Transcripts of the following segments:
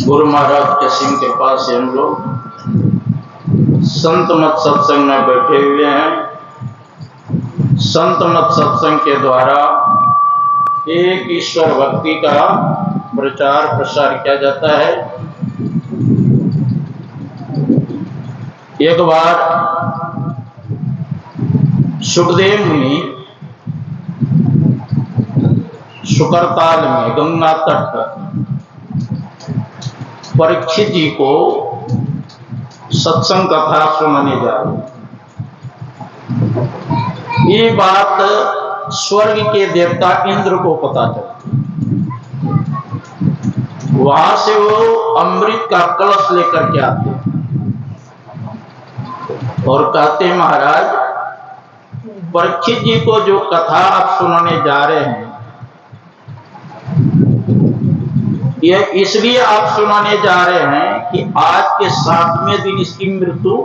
गुरु महाराज के सिंह के पास से हम लोग संत मत सत्संग में बैठे हुए हैं। संत मत सत्संग के द्वारा एक ईश्वर भक्ति का प्रचार प्रसार किया जाता है। एक बार सुखदेव मुनि शुकरताल में गंगा तट पर परीक्षित जी को सत्संग कथा सुनाने जा रहे। ये बात स्वर्ग के देवता इंद्र को पता चला। वहां से वो अमृत का कलश लेकर के आते और कहते महाराज, परीक्षित जी को जो कथा आप सुनाने जा रहे हैं, यह इसलिए आप सुनाने जा रहे हैं कि आज के 7वें दिन इसकी मृत्यु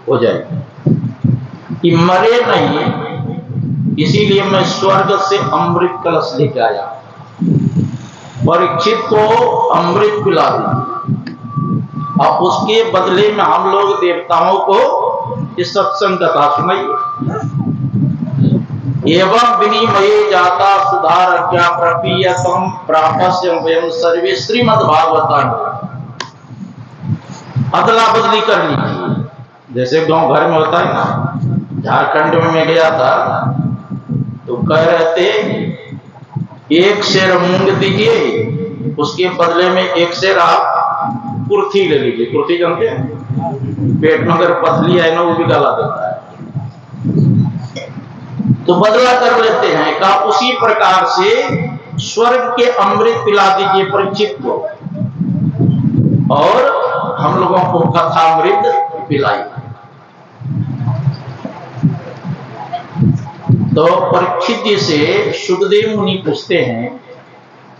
हो जाएगी, कि मरे नहीं, इसीलिए मैं स्वर्ग से अमृत कलश लेके आया। परीक्षित को अमृत पिला दिया और उसके बदले में हम लोग देवताओं को इस सत्संग कथा सुनाइए। एवं विनिमय जाता सुधार क्या प्रपीयतम प्रापस्य वयं सर्वे श्रीमद्भागवतम। अदला बदली कर लीजिए, जैसे गांव घर में होता है ना। झारखंड में मैं गया था तो कह रहे थे एक शेर मूंग दीजिए, उसके बदले में एक शेर आप कुर्थी ले लीजिए। कुर्थी जानते हैं, पेट में अगर पथली है ना वो भी गला देता है, तो बदला कर लेते हैं। का उसी प्रकार से स्वर्ग के अमृत पिला दीजिए परीक्षित को और हम लोगों को कथा अमृत पिलाई। तो परीक्षित जी से सुखदेव मुनि पूछते हैं,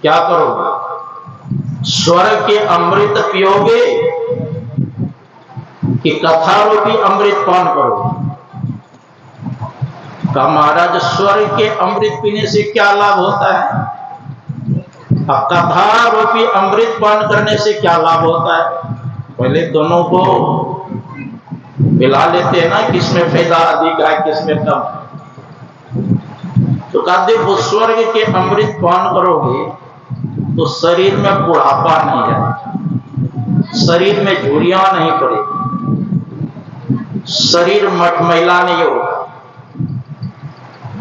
क्या करोगे, स्वर्ग के अमृत पियोगे कि कथा रूपी अमृत पान करोगे? का महाराज, स्वर्ग के अमृत पीने से क्या लाभ होता है, कथा रूपी अमृत पान करने से क्या लाभ होता है? पहले दोनों को मिला लेते हैं ना, किसमें फायदा अधिक है किसमें कम है। तो कहते वो स्वर्ग के अमृत पान करोगे तो शरीर में बुढ़ापा नहीं है, शरीर में झुर्रियां नहीं पड़ेगी, शरीर मटमैला नहीं होगा,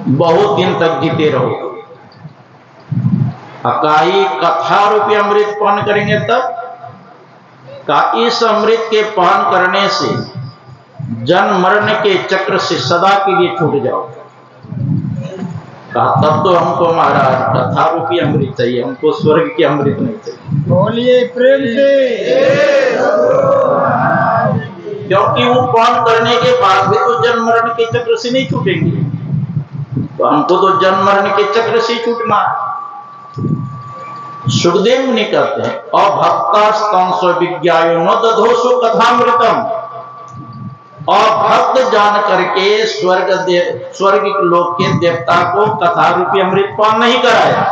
बहुत दिन तक जीते रहोगे। अकाई कथा रूपी अमृत पान करेंगे तब का इस अमृत के पान करने से जन्म मरण के चक्र से सदा के लिए छूट जाओगे। कहा तब तो हमको महाराज कथा रूपी अमृत चाहिए, हमको स्वर्ग की अमृत नहीं चाहिए। बोलिए प्रेम से। क्योंकि वो पान करने के बाद भी तो जन्म मरण के चक्र से नहीं छूटेंगे, तो हमको तो जन्म मरण के चक्र से छूटना। सुखदेव मुनि कहते हैं अभक्तास्तांसो विज्ञायो न दधोसो कथामृतम। अभक्त जान करके स्वर्ग लोक के देवता को कथा रूपी अमृत पान नहीं कराया।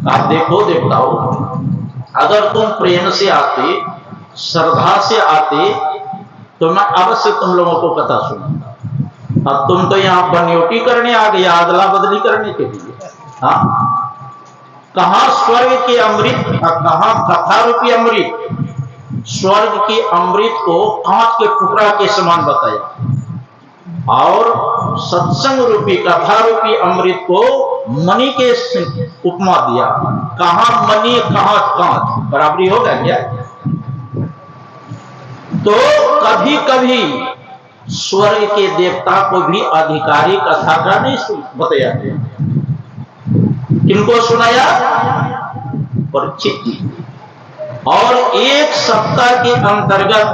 आप देखो देवताओं, अगर तुम प्रेम से आते, श्रद्धा से आते, तो मैं अवश्य तुम लोगों को कथा सुनूंगा। अब तुम तो यहाँ बनयोटी करने आ गए, अदला बदली करने के लिए। हाँ, कहां स्वर्ग के अमृत, कहां कथा रूपी अमृत। स्वर्ग के अमृत को कांच के टुकड़ा के समान बताया, और सत्संग रूपी कथा रूपी अमृत को मणि के उपमा दिया। कहां मणि कहां कांच, बराबरी होगा क्या? तो कभी कभी स्वर्ग के देवता को भी अधिकारी कथा का नहीं बताया गया। किनको सुनाया? परीक्षित जी। और एक सप्ताह के अंतर्गत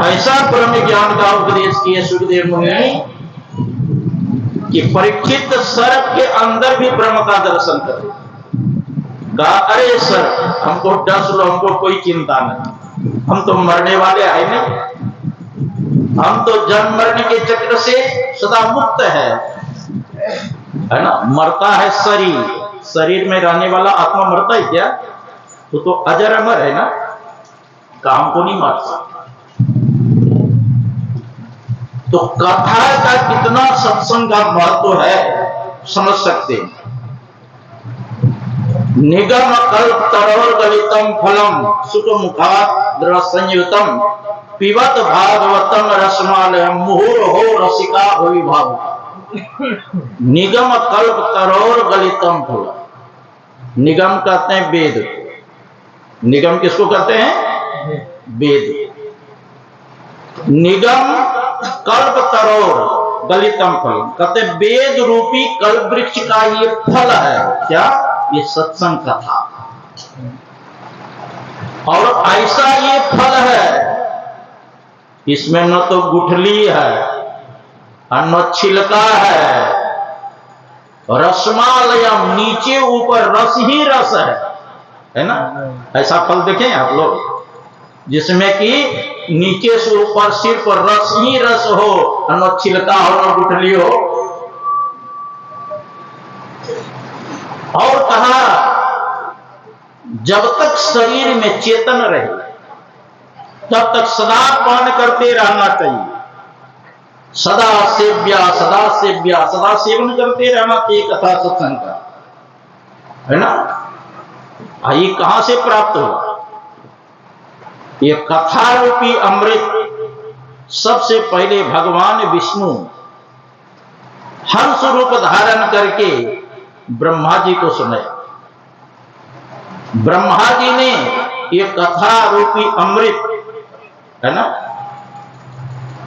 ऐसा ब्रह्म ज्ञान का उपदेश किए सुखदेव मुनि कि परीक्षित सर्प के अंदर भी ब्रह्म का दर्शन करे। कहा, अरे सर, हमको डस लो, हमको कोई चिंता नहीं, हम तो मरने वाले आए नहीं, हम तो जन्म मरने के चक्र से सदा मुक्त है ना। मरता है शरीर, शरीर में रहने वाला आत्मा मरता है क्या? तो अजर अमर है ना, काम को नहीं मार सकता। तो कथा का कितना सत्संग का महत्व है समझ सकते हैं। निगम कल्प तरोर गलितम फलम सुख मुखात संयुतम पिबत भागवतम रसमालयम मुहुर्हो रसिका होई भाव। निगम कल्प तरोर गलितम फलम। निगम कहते हैं वेद। निगम किसको कहते हैं? वेद। निगम कल्प तरोर गलितम फल, कहते वेद रूपी कल्प वृक्ष का ये फल है। क्या? ये सत्संग कथा। और ऐसा ये फल है, इसमें न तो गुठली है, न छिलका है, रसमालयम, नीचे ऊपर रस ही रस है ना। ऐसा फल देखें आप लोग, जिसमें कि नीचे से ऊपर सिर्फ रस ही रस हो, न छिलका हो, न गुठली हो। और कहा, जब तक शरीर में चेतन रहे तब तक सदा पान करते रहना चाहिए। सदा सेव्या, सदा सेव्या, सदा सेवन करते रहना चाहिए कथा सत्संग का, है ना। ये कहां से प्राप्त हुआ? ये कथा रूपी अमृत सबसे पहले भगवान विष्णु हंस रूप धारण करके ब्रह्मा जी को सुनाया। ब्रह्मा जी ने ये कथा रूपी अमृत, है ना,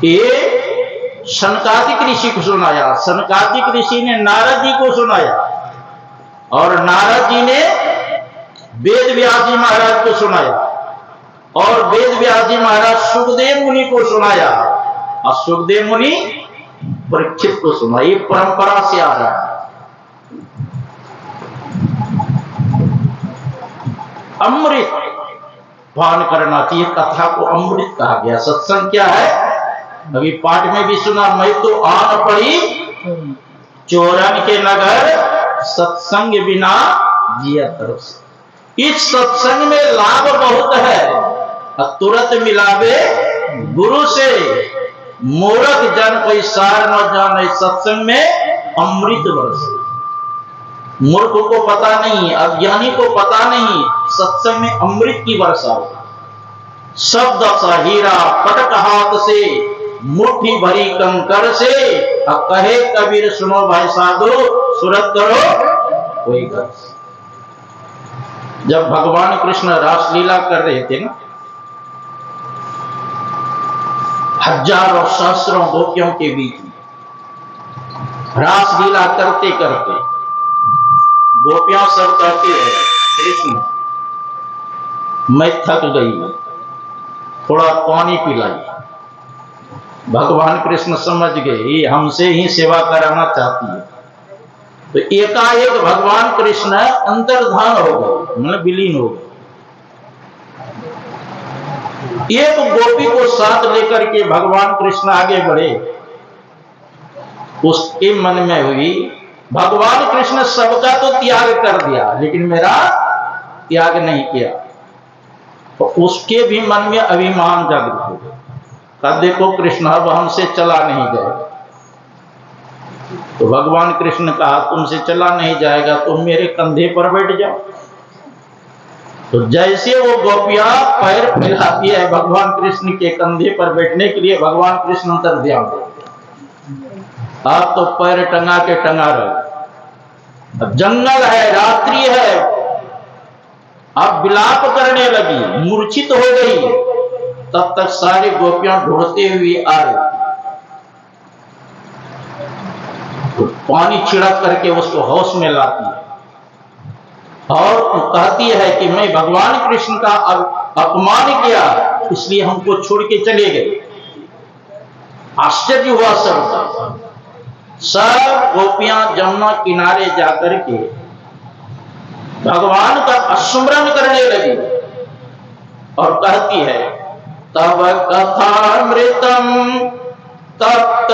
ये सनकादिक ऋषि को सुनाया। सनकादिक ऋषि ने नारद जी को सुनाया, और नारद जी ने वेद व्यास जी महाराज को सुनाया, और वेद व्यास जी महाराज सुखदेव मुनि को सुनाया, और सुखदेव मुनि परीक्षित को सुनाया। ये परंपरा से आ रहा है। अमृत पान करना चाहिए। कथा को अमृत कहा गया। सत्संग क्या है? अभी पाठ में भी सुना, मैं तो आन पड़ी चोरन के नगर, सत्संग बिना जिया तरस। इस सत्संग में लाभ बहुत है। तुरंत मिलावे गुरु से, मूर्ख जन कोई सार न जाने, सत्संग में अमृत वर्ष। मूर्ख को पता नहीं, अज्ञानी को पता नहीं, सत्संग में अमृत की वर्षा हो। शब्द सा हीरा पटक हाथ से, मुट्ठी भरी कंकर से, कहे कबीर सुनो भाई साधु, सुरत करो कोई कर। जब भगवान कृष्ण रासलीला कर रहे थे ना, हजारों सहस्रों गोपियों के बीच में रासलीला करते करते गोपियां सब कहती है, कृष्ण मैं थक गई, थोड़ा पानी पिलाई। भगवान कृष्ण समझ गए ये हमसे ही सेवा कराना चाहती है, तो एकाएक भगवान कृष्ण अंतर्धान हो गए, मतलब विलीन हो गए। एक गोपी को साथ लेकर के भगवान कृष्ण आगे बढ़े। उसके मन में हुई, भगवान कृष्ण सबका तो त्याग कर दिया, लेकिन मेरा त्याग नहीं किया। तो उसके भी मन में अभिमान जागृत हो गया। कहा देखो कृष्ण अब हमसे चला नहीं जाएगा। तो भगवान कृष्ण कहा तुमसे चला नहीं जाएगा, तुम मेरे कंधे पर बैठ जाओ। तो जैसे वो गोपियां पैर फैलाती है भगवान कृष्ण के कंधे पर बैठने के लिए, भगवान कृष्ण अंतर ध्यान देते। आप तो पैर टंगा के टंगा रहे। अब जंगल है, रात्रि है, अब विलाप करने लगी, मूर्छित हो गई। तब तक सारी गोपियां ढूंढते हुए आ रही। तो पानी छिड़क करके उसको होश में लाती है और कहती है कि मैं भगवान कृष्ण का अपमान किया, इसलिए हमको छोड़ के चले गए। आश्चर्य हुआ सब गोपियां जमुना किनारे जाकर के भगवान का स्मरण करने लगी और कहती है तब कथामृतम तप्त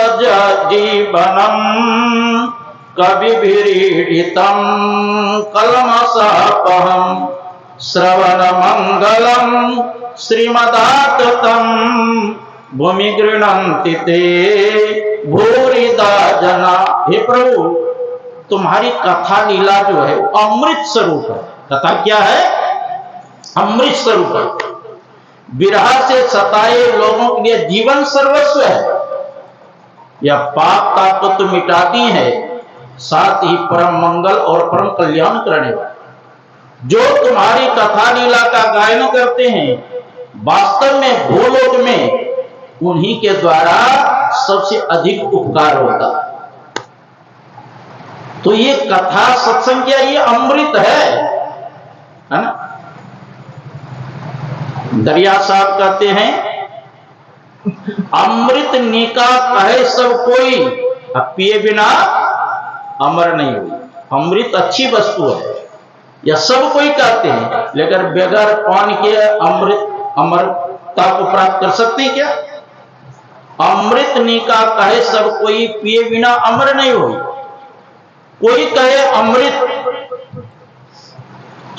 जीवनम कविभिरीडितम कलमशापहम श्रवण मंगलम श्रीमदाततम भूमि गृह्णन्ति ते भूरिदा जना। हे प्रभु, तुम्हारी कथा लीला जो है वो अमृत स्वरूप है। कथा क्या है? अमृत स्वरूप है। विरह से सताए लोगों के लिए जीवन सर्वस्व है। यह पाप ताप तो मिटाती है, साथ ही परम मंगल और परम कल्याण करने वाले। जो तुम्हारी कथा लीला का गायन करते हैं, वास्तव में भूलोक में उन्हीं के द्वारा सबसे अधिक उपकार होता है। तो ये कथा सत्संग क्या, ये अमृत है ना। दरिया साहब कहते हैं अमृत नीका कहे सब कोई, अब पिए बिना अमर नहीं हुई। अमृत अच्छी वस्तु है, यह सब कोई कहते हैं, लेकिन बगैर पान के अमरता को प्राप्त कर सकते हैं क्या? अमृत नीका कहे सब कोई, पिए बिना अमर नहीं हुई। कोई कहे अमृत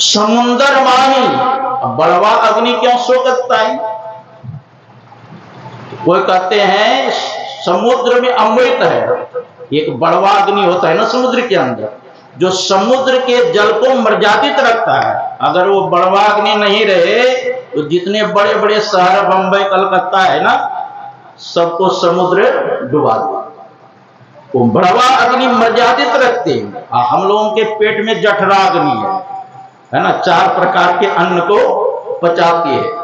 समुंदर मानी, बड़वा अग्नि क्यों सोखता है? कोई कहते हैं समुद्र में अमृत है। एक बड़वा अग्नि होता है ना समुद्र के अंदर, जो समुद्र के जल को मर्यादित रखता है। अगर वो बड़वा अग्नि नहीं रहे तो जितने बड़े बड़े शहर बंबई कलकत्ता है ना, सबको समुद्र डुबा दे। वो बड़वा अग्नि मर्यादित रखते हैं। हम लोगों के पेट में जठरा अग्नि है ना, 4 प्रकार के अन्न को पचाती है।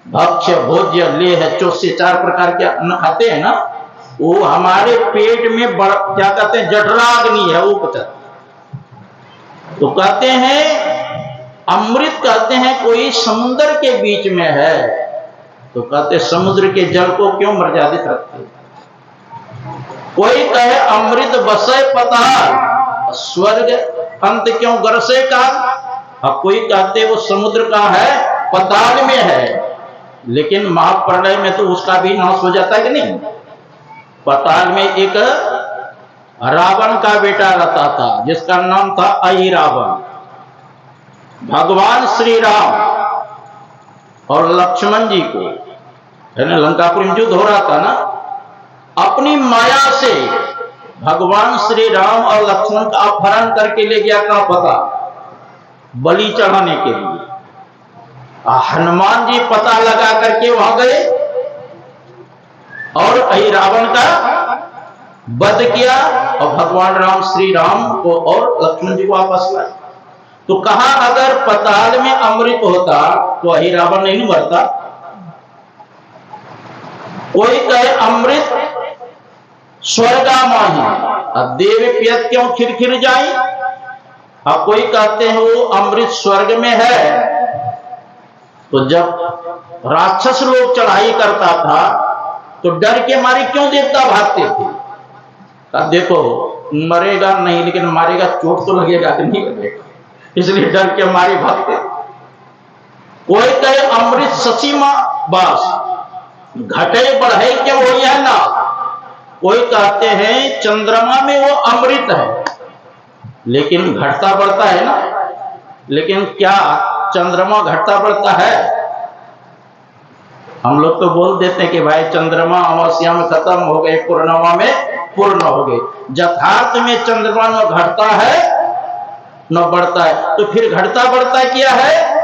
भक्ष्य भोज्य लेह चौसे 4 प्रकार के अन्न खाते हैं ना, वो हमारे पेट में क्या कहते हैं, जठरा अग्नि है, वो पचाती है। तो कहते हैं अमृत, कहते हैं कोई समुद्र के बीच में है, तो कहते समुद्र के जल को क्यों मर्यादित रखते? कोई कहे अमृत बसे पताल, स्वर्ग अंत क्यों गरसे का। अब कोई कहते वो समुद्र का है, पताल में है, लेकिन महाप्रलय में तो उसका भी नाश हो जाता है कि नहीं। पताल में एक रावण का बेटा रहता था जिसका नाम था अहिरावण। भगवान श्री राम और लक्ष्मण जी को, है ना, लंकापुरी में युद्ध हो रहा था ना, अपनी माया से भगवान श्री राम और लक्ष्मण का अपहरण करके ले गया। कहां पता? बलि चढ़ाने के लिए। हनुमान जी पता लगा करके वहां गए और अहिरावण का वध किया और भगवान राम श्री राम को और लक्ष्मण जी को वापस लाए। तो कहा अगर पताल में अमृत होता तो अहिरावण नहीं मरता। कोई कहे अमृत स्वर्गा माही, अब देव पियत क्यों खिरखिर जाए। अब कोई कहते हैं वो अमृत स्वर्ग में है, तो जब राक्षस लोग चढ़ाई करता था तो डर के मारे क्यों देवता भागते थे। अब देखो मरेगा नहीं, लेकिन मारेगा चोट तो लगेगा कि नहीं लगेगा, इसलिए डर के मारे भागते। कोई कहे अमृत ससीमा बास, घटे बढ़े क्या वो यह ना। कोई कहते हैं चंद्रमा में वो अमृत है, लेकिन घटता बढ़ता है ना। लेकिन क्या चंद्रमा घटता बढ़ता है? हम लोग तो बोल देते हैं कि भाई चंद्रमा अमावस्या में खत्म हो गए, पूर्णिमा में पूर्ण हो गए। यथार्थ में चंद्रमा न घटता है न बढ़ता है, तो फिर घटता बढ़ता क्या है?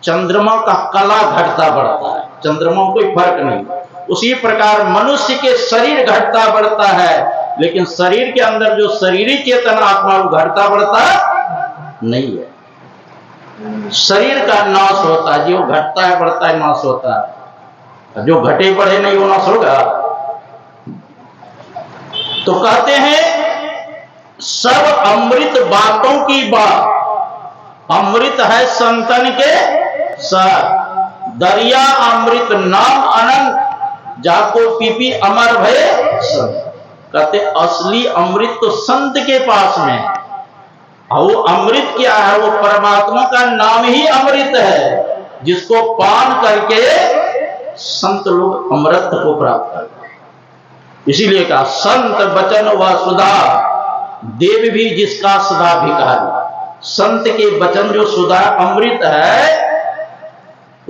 चंद्रमा का कला घटता बढ़ता है, चंद्रमा में कोई फर्क नहीं। उसी प्रकार मनुष्य के शरीर घटता बढ़ता है, लेकिन शरीर के अंदर जो शरीरी चेतन आत्मा वो घटता बढ़ता नहीं है। शरीर का नाश होता है, जो घटता है बढ़ता है नाश होता है, जो घटे बढ़े नहीं वो नाश होगा। तो कहते हैं सब अमृत बातों की बात, अमृत है संतन के साथ, दरिया अमृत नाम अनंत, जाको पीपी अमर भय संत। कहते असली अमृत तो संत के पास में है। वो अमृत क्या है? वो परमात्मा का नाम ही अमृत है, जिसको पान करके संत लोग अमृत को प्राप्त करते हैं। इसीलिए कहा संत वचन व सुधा, देव भी जिसका सदा भिखारी। संत के वचन जो सुधा अमृत है,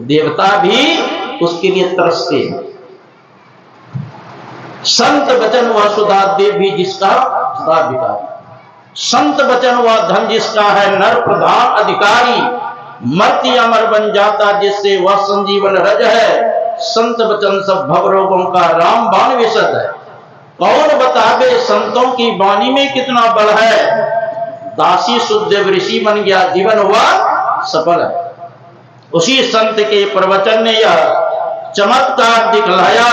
देवता भी उसके लिए तरसते हैं। संत वचन व सुधा, देव भी जिसका सदा भिखारी। संत वचन व धन जिसका है नर प्रधान अधिकारी, मर्त्य अमर बन जाता जिससे वह संजीवन रज है। संत वचन सब भव रोगों का राम बाण विशद है। कौन बतावे संतों की वाणी में कितना बल है, दासी शुद्ध ऋषि बन गया जीवन हुआ सफल है। उसी संत के प्रवचन ने यह चमत्कार दिखलाया,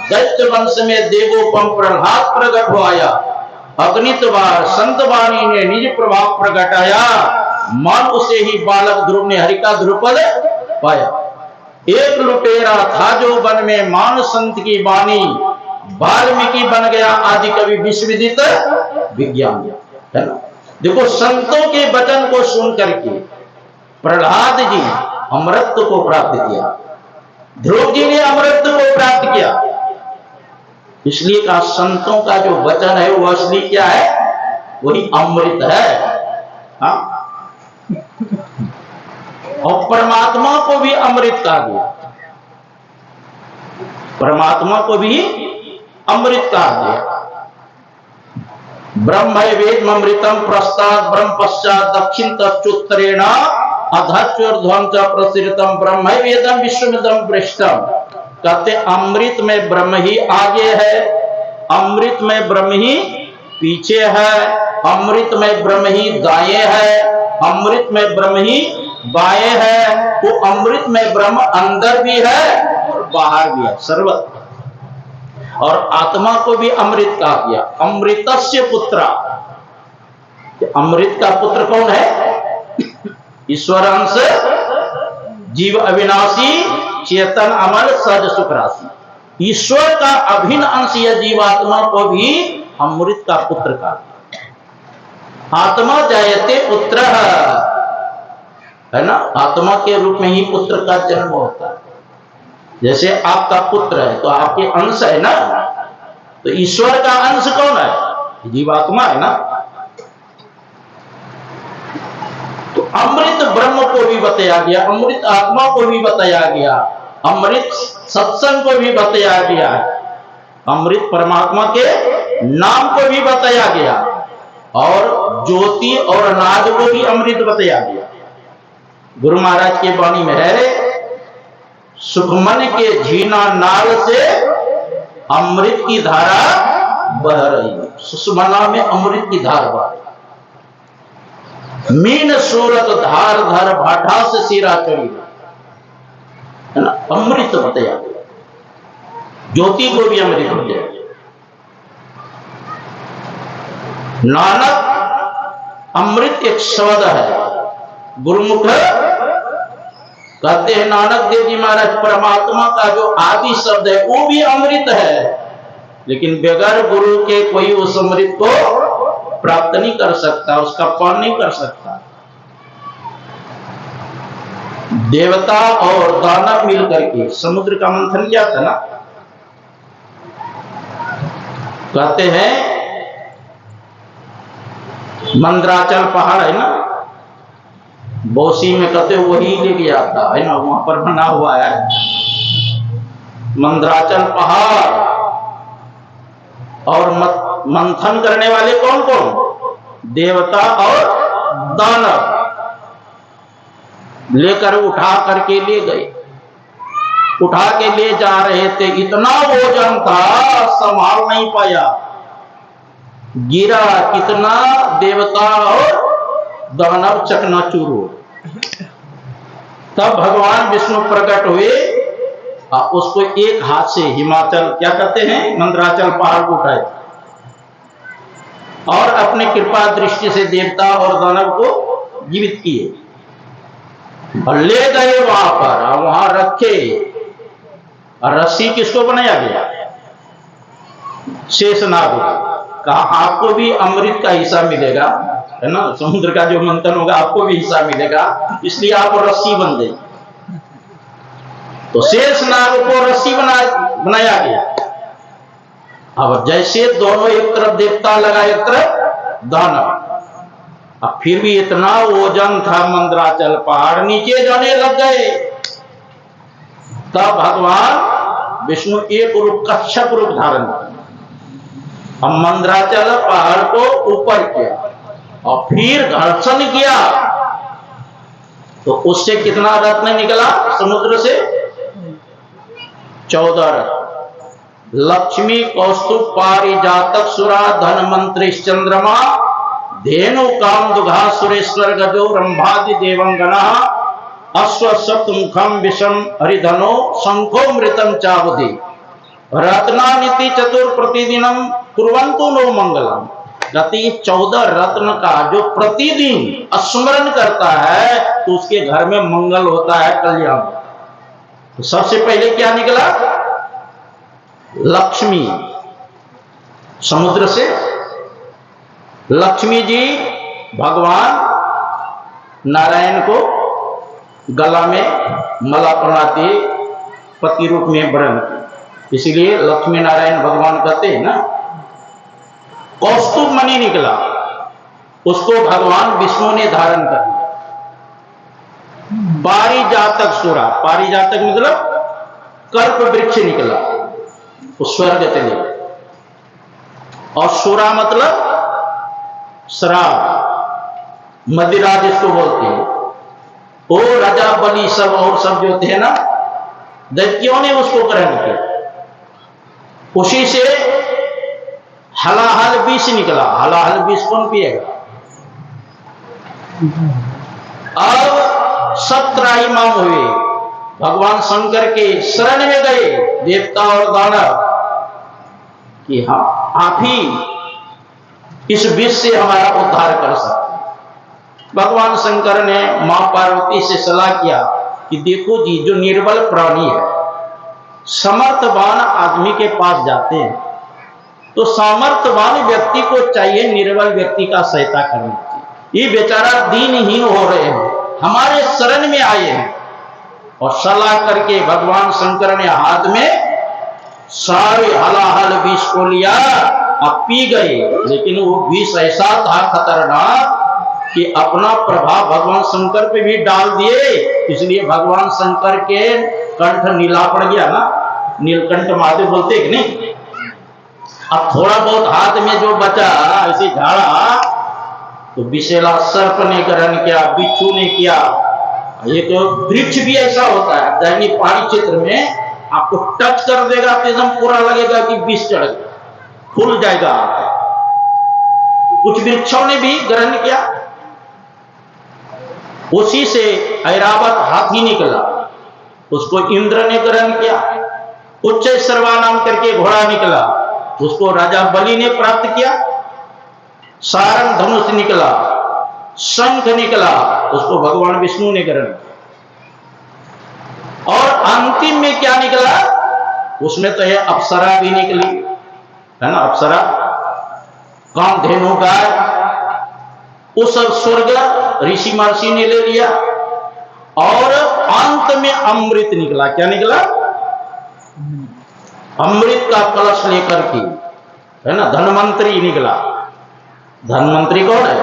दैत्य वंश में देवोपम प्रहलाद प्रकट हो आया। अग्नित बार संत वाणी ने निज प्रभाव प्रगटाया, मान उसे ही बालक ध्रुव ने हरि का ध्रुपद पाया। एक लुटेरा था जो वन में मान संत की वाणी, वाल्मीकि बन गया आदि कवि विश्वविदित विज्ञान, है ना। देखो संतों के वचन को सुन करके प्रहलाद जी अमृत को प्राप्त किया, ध्रुव जी ने अमृत को प्राप्त किया। इसलिए कहा संतों का जो वचन है वो असली क्या है? वही अमृत है। हाँ? और परमात्मा को भी अमृत कहा गया, परमात्मा को भी अमृत कहा गया। ब्रह्म वेद अमृतम प्रस्ताद ब्रह्म पश्चात दक्षिण तत्ुत्तरेण अधर्ध्वम च प्रसृतम ब्रह्म वेदम विश्वमिदम पृष्ठम। कहते अमृत में ब्रह्म ही आगे है, अमृत में ब्रह्म ही पीछे है, अमृत में ब्रह्म ही दाएं है, अमृत में ब्रह्म ही बाएं है। वो अमृत में ब्रह्म अंदर भी है और बाहर भी है, सर्वत्र। और आत्मा को भी अमृत कहा गया, अमृतस्य पुत्रा। अमृत का पुत्र कौन है? ईश्वर अंश, जीव अविनाशी, चेतन अमर, सहज सुख राशि। ईश्वर का अभिन्न अंश यह जीवात्मा को भी अमृत का पुत्र कहा गया। आत्मा जायते पुत्र, है ना। आत्मा के रूप में ही पुत्र का जन्म होता है। जैसे आपका पुत्र है तो आपके अंश है ना, तो ईश्वर का अंश कौन है? जीवात्मा है ना। तो अमृत ब्रह्म को भी बताया गया, अमृत आत्मा को भी बताया गया, अमृत सत्संग को भी बताया गया, अमृत परमात्मा के नाम को भी बताया गया, और ज्योति और नाद को भी अमृत बताया गया। गुरु महाराज के वाणी में है, सुखमन के झीना नाल से अमृत की धारा बह रही है। सुषमना में अमृत की धार बह रही। मीन सूरत धार धर भाठा से सिरा चढ़ी, है ना। अमृत बताया गया, ज्योति को भी अमृत बताया गया। नानक अमृत एक शब्द है, गुरुमुख कहते हैं नानक देव जी महाराज, परमात्मा का जो आदि शब्द है वो भी अमृत है। लेकिन बगैर गुरु के कोई उस अमृत को प्राप्त नहीं कर सकता, उसका पान नहीं कर सकता। देवता और दानव मिलकर के समुद्र का मंथन किया था ना। कहते हैं मंदराचल पहाड़ है ना, बोसी में, कहते वही लेके जाता है ना, वहां पर बना हुआ है मंदराचल पहाड़। और मंथन करने वाले कौन कौन? देवता और दानव लेकर उठा करके ले गए। उठा के ले जा रहे थे, इतना वजन था संभाल नहीं पाया, गिरा। कितना देवता और दानव चकनाचूर हो। तब भगवान विष्णु प्रकट हुए और उसको एक हाथ से हिमाचल, क्या कहते हैं, मंदराचल पहाड़ को उठाए और अपने कृपा दृष्टि से देवता और दानव को जीवित किए और ले गए वहां पर और वहां रखे। और रस्सी किसको बनाया गया? शेषनाग। कहा आपको भी अमृत का हिस्सा मिलेगा, है ना, समुद्र का जो मंथन होगा आपको भी हिस्सा मिलेगा, इसलिए आप रस्सी बन गई। तो शेषनाग को रस्सी बनाया गया। अब जैसे दोनों एक तरफ देवता लगा, एक तरफ दानव। अब फिर भी इतना वजन था मंदराचल पहाड़, नीचे जाने लग गए। तब भगवान विष्णु एक रूप, कच्छप रूप धारण किया। हम मंदराचल पहाड़ को ऊपर किया और फिर घर्षण किया तो उससे कितना रत्न निकला समुद्र से? 14 रत्न। लक्ष्मी, कौस्तुभ, पारिजातक, सुरा, धनवंतरि, चंद्रमा, धेनु, काम, दुघा, सुरेश्वर, गजो, रंभादि देवंगना, अश्व, सप्तमुखम, विषम, हरिधनो, शंखो, मृतम चावधि, रत्नानिति चतुर प्रतिदिनम कुर्वन्तु नो मंगलम। गति 14 रत्न का जो प्रतिदिन स्मरण करता है तो उसके घर में मंगल होता है, कल्याण। तो सबसे पहले क्या निकला? लक्ष्मी समुद्र से। लक्ष्मी जी भगवान नारायण को गला में माला पहनाते पति रूप में वर्ण की, इसीलिए लक्ष्मी नारायण भगवान कहते हैं ना। कौस्तुभ मणि निकला, उसको भगवान विष्णु ने धारण कर लिया। पारिजातक सुरा, पारिजातक मतलब कल्प वृक्ष निकला, वो स्वर्ग चले गए। और सुरा मतलब शराब, मदिरा जिसको बोलते हैं, वो राजा बलि सब और सब जो थे ना, दैत्यों ने उसको ग्रहण किया। उसी से हलाहल विष निकला। हलाहल विष कौन पिएगा? अब सब त्राहिमाम हुए, भगवान शंकर के शरण में गए देवता और दानव कि हाँ आप ही इस विष से हमारा उद्धार कर सकते। भगवान शंकर ने मां पार्वती से सलाह किया कि देखो जी, जो निर्बल प्राणी है, समर्थवान आदमी के पास जाते हैं तो सामर्थ्यवान व्यक्ति को चाहिए निर्बल व्यक्ति का सहायता करनी चाहिए। ये बेचारा दीनहीन हो रहे हैं, हमारे शरण में आए हैं। और सलाह करके भगवान शंकर ने हाथ में सारे हलाहल विष को लिया, अब पी गए। लेकिन वो विष ऐसा था खतरनाक कि अपना प्रभाव भगवान शंकर पे भी डाल दिए, इसलिए भगवान शंकर के कंठ नीला पड़ गया ना, नीलकंठ महादेव बोलते कि नहीं। अब थोड़ा बहुत हाथ में जो बचा ऐसे झाड़ा तो विषैला सर्प ने ग्रहण किया, बिच्छू ने किया। एक वृक्ष भी ऐसा होता है, दैनी पहाड़ी क्षेत्र में आपको टच कर देगा तो एकदम पूरा लगेगा कि विष चढ़ गया, फूल जाएगा। कुछ वृक्षों ने भी ग्रहण किया। उसी से ऐरावत हाथी निकला, उसको इंद्र ने ग्रहण किया। उच्च सर्वानाम करके घोड़ा निकला, उसको राजा बलि ने प्राप्त किया। सारंग धनुष निकला, शंख निकला, उसको भगवान विष्णु ने ग्रहण किया। और अंतिम में क्या निकला? उसमें तो है अप्सरा भी निकली, है ना, अप्सरा, कामधेनु गाय, उस स्वर्ग ऋषि महर्षि ने ले लिया। और अंत में अमृत निकला। क्या निकला? अमृत का कलश लेकर के, है ना, धन्वंतरी निकला। धन्वंतरी कौन है?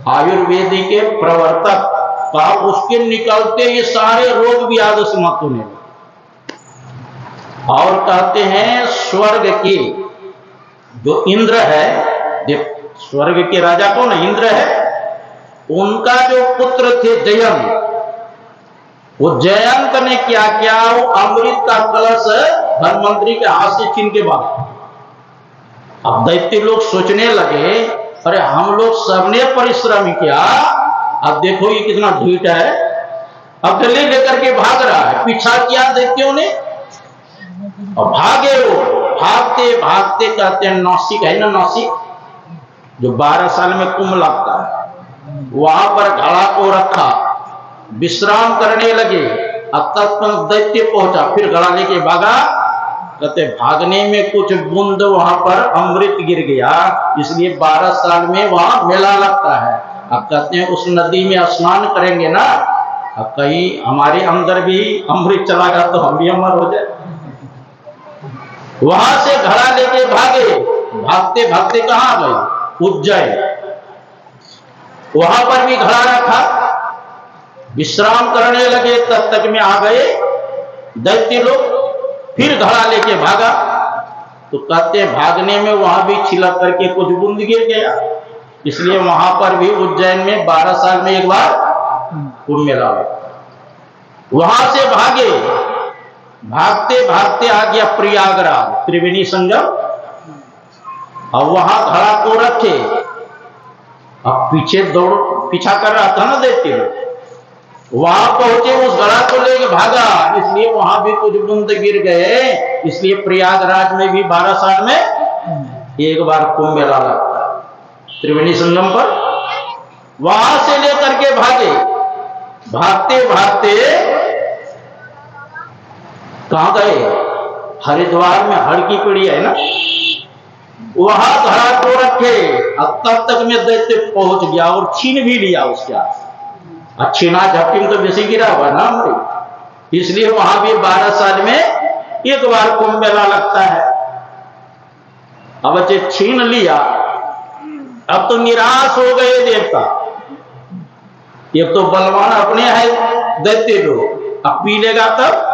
आयुर्वेद के प्रवर्तक का। उसके निकलते ये सारे रोग भी आदि समाप्त होने लगे। और कहते हैं स्वर्ग के जो इंद्र है, स्वर्ग के राजा कौन है? इंद्र है। उनका जो पुत्र थे जयंत, वो जयंत ने क्या किया? वो अमृत का कलश धन्वंतरी के हाथ से छीन के भागा। अब दैत्य लोग सोचने लगे, अरे हम लोग सबने परिश्रम किया, अब देखो ये कितना ढीठ है, अकेले लेकर के भाग रहा है। पीछा किया दैत्यों ने और भागे। वो भागते भागते कहते हैं नासिक है ना, नासिक जो 12 साल में कुंभ लगता है, वहां पर घड़ा को रखा, विश्राम करने लगे। अब तत्काल दैत्य पहुंचा, फिर घड़ा लेके भागा। कहते भागने में कुछ बूंद वहां पर अमृत गिर गया, इसलिए 12 साल में वहां मेला लगता है। अब कहते हैं उस नदी में स्नान करेंगे ना, अब कहीं हमारे अंदर भी अमृत चला गया तो हम भी अमर हो जाए। वहां से घड़ा लेके भागे। भागते भागते कहां गए? उज्जैन। वहां पर भी घड़ा रखा, विश्राम करने लगे। तब तक में आ गए दैत्य लोग, फिर घड़ा लेके भागा। तो कहते हैं भागने में वहां भी छिलक करके कुछ बूंद गिर गया, इसलिए वहां पर भी उज्जैन में 12 साल में एक बार कुंभ मेला लगता। वहां से भागे, भागते भागते आ गया प्रयागराज, त्रिवेणी संगम। अब वहां घड़ा को रखे, अब पीछे पीछा कर रहा था ना दैत्य लोग। वहां पहुंचे, उस घड़ा को लेके भागा, इसलिए वहां भी कुछ बूंद गिर गए। इसलिए प्रयागराज में भी 12 साल में एक बार कुंभ मेला लगता है त्रिवेणी संगम पर। वहां से लेकर के भागे, भागते भागते कहां गए? हरिद्वार में हर की पीढ़ी है ना, वहां घड़ा को रखे। अब तब तक में दैत्य पहुंच गया और छीन भी लिया उसके हाथ। छीना झपटी में तो बेसी गिरा हुआ ना अमृत, इसलिए वहां भी 12 साल में एक बार कुंभ मेला लगता है। अब बच्चे छीन लिया, अब तो निराश हो गए देवता। एक तो बलवान अपने है दैत्य लोग, अब पी लेगा तब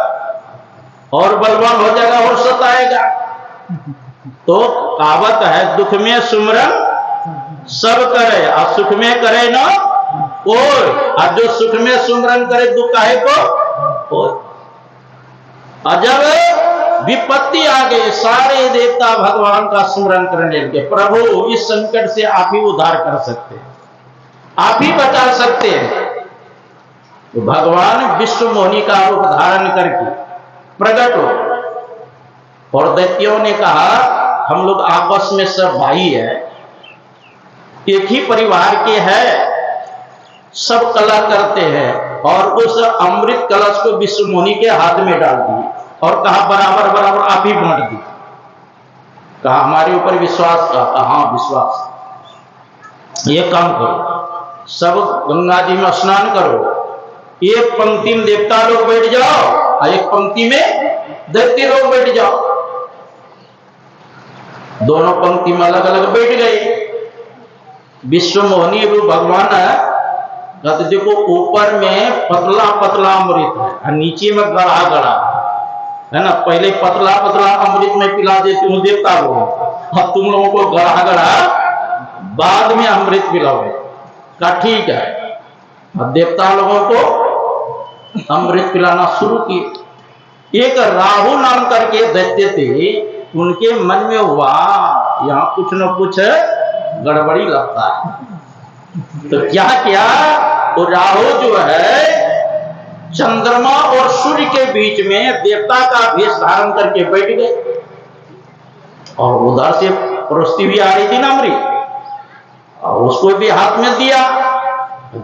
और बलवान हो जाएगा और सताएगा। तो कहावत है, दुख में सुमरन सब करे और सुख में करे ना और जो सुख में सुमरन करे दुख काहे को। और जब विपत्ति आ गई, सारे देवता भगवान का स्मरण करने लगे, प्रभु इस संकट से आप ही उद्धार कर सकते हैं, आप ही बचा सकते हैं। तो भगवान विश्व मोहिनी का रूप धारण करके प्रकट हो। और दैत्यों ने कहा हम लोग आपस में सब भाई है, एक ही परिवार के हैं, सब कला करते हैं। और उस अमृत कलश को विश्व मोहिनी के हाथ में डाल दिए और कहा बराबर बराबर आप ही बांट दी। कहा हमारे ऊपर विश्वास का? हाँ विश्वास। ये काम करो, सब गंगा जी में स्नान करो, एक पंक्ति में देवता लोग बैठ जाओ और एक पंक्ति में दैत्य लोग बैठ जाओ। दोनों पंक्ति में अलग अलग बैठ गए। विश्व मोहिनी रूप भगवान है। देखो ऊपर में पतला पतला अमृत है और नीचे में गड़ा गड़ा है ना। पहले पतला पतला अमृत में पिला देते हूँ देवता लोगों को, और तुम लोगों को गड़ा गड़ा बाद में अमृत पिलाओगे। का ठीक है। और देवता लोगों को अमृत पिलाना शुरू किए। एक राहु नाम करके दैत्य थे, उनके मन में हुआ यहाँ कुछ न कुछ गड़बड़ी लगता है। तो क्या किया? तो राहु जो है चंद्रमा और सूर्य के बीच में देवता का भेष धारण करके बैठ गए। और उधर से परोसती भी आ रही थी ना अमृत, और उसको भी हाथ में दिया।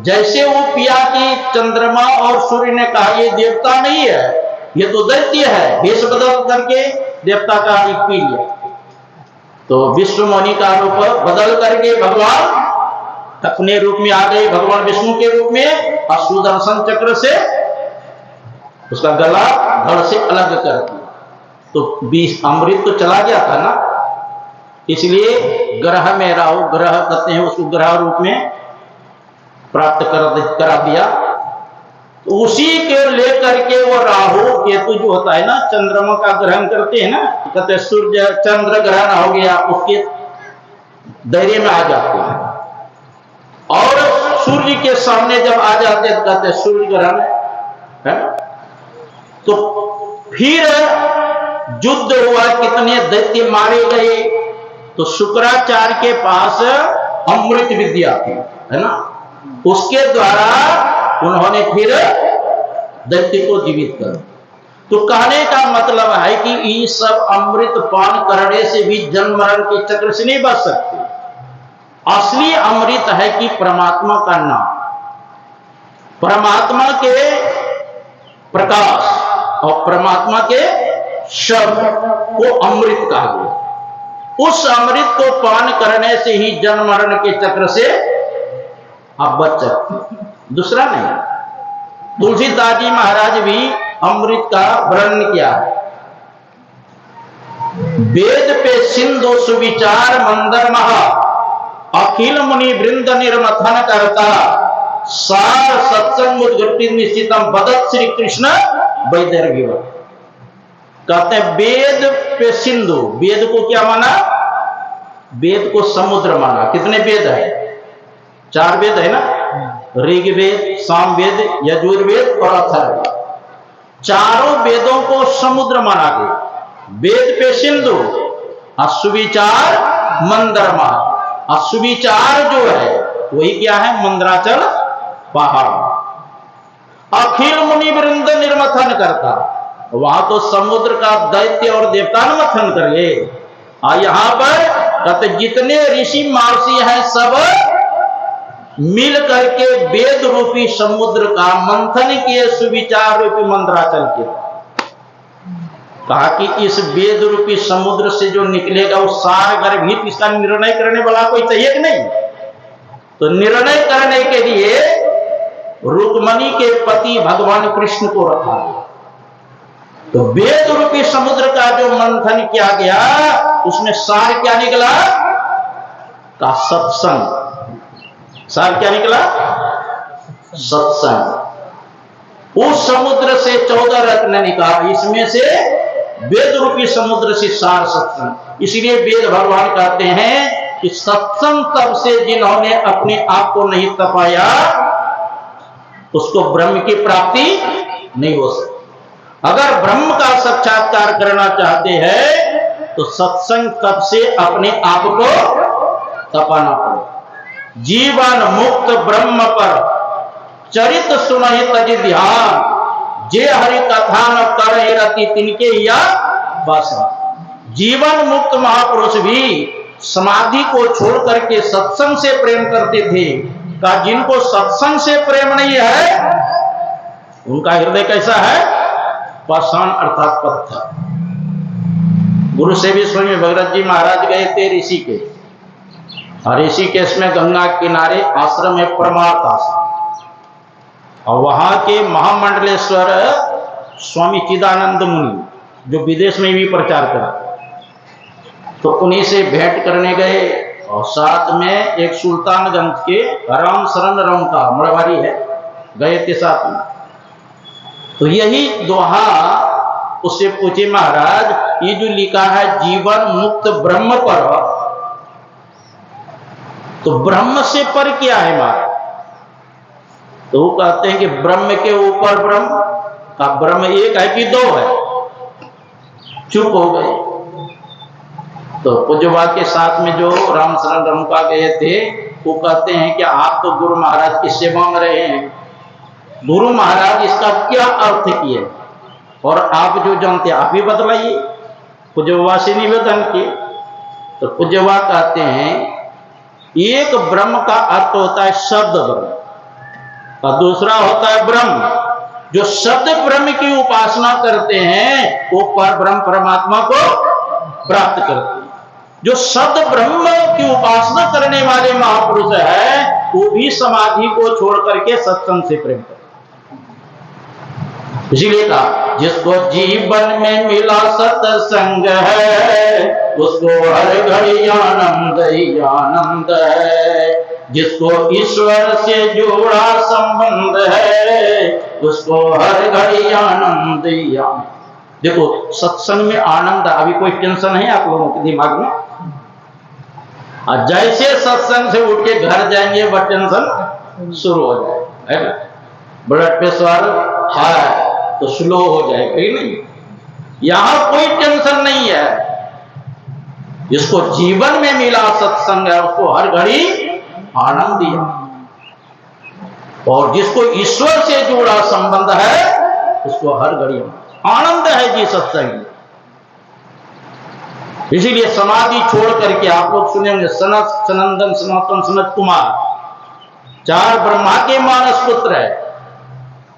जैसे वो पिया कि चंद्रमा और सूर्य ने कहा ये देवता नहीं है, ये तो दैत्य है। भेष बदल करके देवता का पी लिया। तो विष्णु मुनि का रूप बदल करके भगवान अपने रूप में आ गए, भगवान विष्णु के रूप में, और सुदर्शन चक्र से उसका गला धड़ से अलग कर दिया। तो अमृत तो चला गया था ना, इसलिए ग्रह में राहु, ग्रह कहते हैं उसको, ग्रह रूप में प्राप्त करा दिया। तो उसी के लेकर के वो राहु केतु जो होता है ना, चंद्रमा का ग्रहण करते हैं ना, कहते हैं सूर्य चंद्र ग्रहण हो गया, उसके दायरे में आ जाते हैं। और सूर्य के सामने जब आ जाते हैं कहते हैं सूर्य ग्रहण है। तो फिर युद्ध हुआ, कितने दैत्य मारे गए। तो शुक्राचार्य के पास अमृत विद्या थी, है ना, उसके द्वारा उन्होंने फिर दैत्य को जीवित कर। तो कहने का मतलब है कि ये सब अमृत पान करने से भी जन्म मरण के चक्र से नहीं बच सकते। असली अमृत है कि परमात्मा का नाम, परमात्मा के प्रकाश और परमात्मा के शब्द को अमृत कहा गया। उस अमृत को पान करने से ही जन्म मरण के चक्र से आप बच सकते, दूसरा नहीं। तुलसीदास जी महाराज भी अमृत का वर्णन किया है। वेद पे सिंधु सुविचार मंदर महा, अखिल मुनि वृंद निर्मथन करता, सार सत्संग उद्घटित निश्चितम बदत श्री कृष्ण वैदर्भिव। कहते हैं वेद पे सिंधु, वेद को क्या माना, वेद को समुद्र माना। कितने वेद है, 4 वेद है ना, ऋग्वेद, सामवेद, यजुर्वेद और अथर्ववेद। चारों वेदों को समुद्र माना गया। वेद पे सिंधु, सुविचार मंदरमा, सुविचार जो है वही क्या है, मंदराचल पहाड़। अखिल मुनि वृंद निर्मथन करता, वहां तो समुद्र का दैत्य और देवता मंथन करे। यहां पर कहते जितने ऋषि महर्षि हैं सब मिल करके वेद रूपी समुद्र का मंथन किए, सुविचार रूपी मंदराचल के। कहा कि इस वेद रूपी समुद्र से जो निकलेगा वो सार गर्भित, इसका निर्णय करने वाला कोई चाहिए कि नहीं। तो निर्णय करने के लिए रुक्मणी के पति भगवान कृष्ण को रखा गया। तो वेद रूपी समुद्र का जो मंथन किया गया उसमें सार क्या निकला, का सत्संग। सार क्या निकला, सत्संग। उस समुद्र से 14 रत्न निकाला, इसमें से वेद रूपी समुद्र से सार सत्संग। इसलिए वेद भगवान कहते हैं कि सत्संग तब से जिन्होंने अपने आप को नहीं तपाया उसको ब्रह्म की प्राप्ति नहीं हो सकती। अगर ब्रह्म का साक्षात्कार करना चाहते हैं तो सत्संग तब से अपने आप को तपाना पड़े। जीवन मुक्त ब्रह्म पर चरित सुनहि तज ध्यान, जे हरि कथा न करे रति तिनके या बसा। जीवन मुक्त महापुरुष भी समाधि को छोड़ करके सत्संग से प्रेम करते थे। का जिनको सत्संग से प्रेम नहीं है उनका हृदय कैसा है, पाषाण अर्थात पत्थर। गुरु से भी स्वामी भगरत जी महाराज गए थे ऋषिकेश, और ऋषिकेश में गंगा किनारे आश्रम है परमार्थ आश्रम, और वहां के महामंडलेश्वर स्वामी चिदानंद मुनि जो विदेश में भी प्रचार करते, तो उन्हीं से भेंट करने गए। और साथ में एक सुल्तानगंज के राम शरण रमता मरवारी है, गए थे साथ में। तो यही दोहा उससे पूछे महाराज ये जो लिखा है जीवन मुक्त ब्रह्म पर, तो ब्रह्म से पर क्या है महाराज। तो वो कहते हैं कि ब्रह्म के ऊपर ब्रह्म का, ब्रह्म एक है कि 2 है। चुप हो गए। तो पूज्यवा के साथ में जो राम शरण रमका गए थे वो कहते हैं कि आप तो गुरु महाराज की सेवा में रहे हैं, गुरु महाराज इसका क्या अर्थ किए और आप जो जानते आप ही बतलाइए। पूज्यवा से निवेदन किए। तो पूज्यवा कहते हैं एक ब्रह्म का अर्थ होता है शब्द ब्रह्म, और दूसरा होता है ब्रह्म। जो शब्द ब्रह्म की उपासना करते हैं वो पर ब्रह्म परमात्मा को प्राप्त करते हैं। जो सद ब्रह्म की उपासना करने वाले महापुरुष है वो भी समाधि को छोड़ करके सत्संग से प्रेम करते। इसीलिए कहा जिसको जीवन में मिला सत्संग है उसको हर घड़ी आनंद ही आनंद है। जिसको ईश्वर से जुड़ा संबंध है उसको हर घड़ी आनंद ही आनंद। देखो सत्संग में आनंद, अभी कोई टेंशन है आप लोगों के दिमाग में? और जैसे सत्संग से उठ के घर जाएंगे वह टेंशन शुरू हो जाएगा। ब्लड प्रेशर है तो स्लो हो जाएगा ही नहीं। यहां कोई टेंशन नहीं है। जिसको जीवन में मिला सत्संग है उसको हर घड़ी आनंद दिया, और जिसको ईश्वर से जुड़ा संबंध है उसको हर घड़ी आनंद है जी सत्संग। इसीलिए समाधि छोड़ करके आप लोग सुनेंगे सनत, सनंदन, सनातन, सनत कुमार 4 ब्रह्मा के मानस पुत्र है।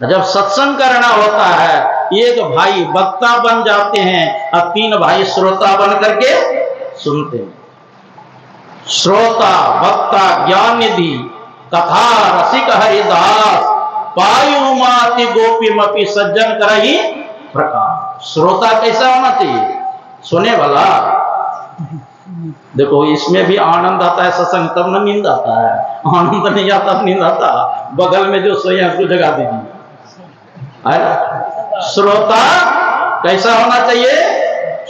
जब सत्संग करना होता है एक भाई वक्ता बन जाते हैं और 3 भाई श्रोता बन करके सुनते हैं। श्रोता, वक्ता, ज्ञान निधि, कथा रसिक हरिदास, पायु माति गोपी मपी सज्जन करही प्रकाश। श्रोता कैसा होना चाहिए? सुने वाला। देखो इसमें भी आनंद आता है सत्संग, तब न नींद आता है। आनंद नहीं आता नींद आता। बगल में जो सोए उसको जगा दीजिए। श्रोता कैसा होना चाहिए?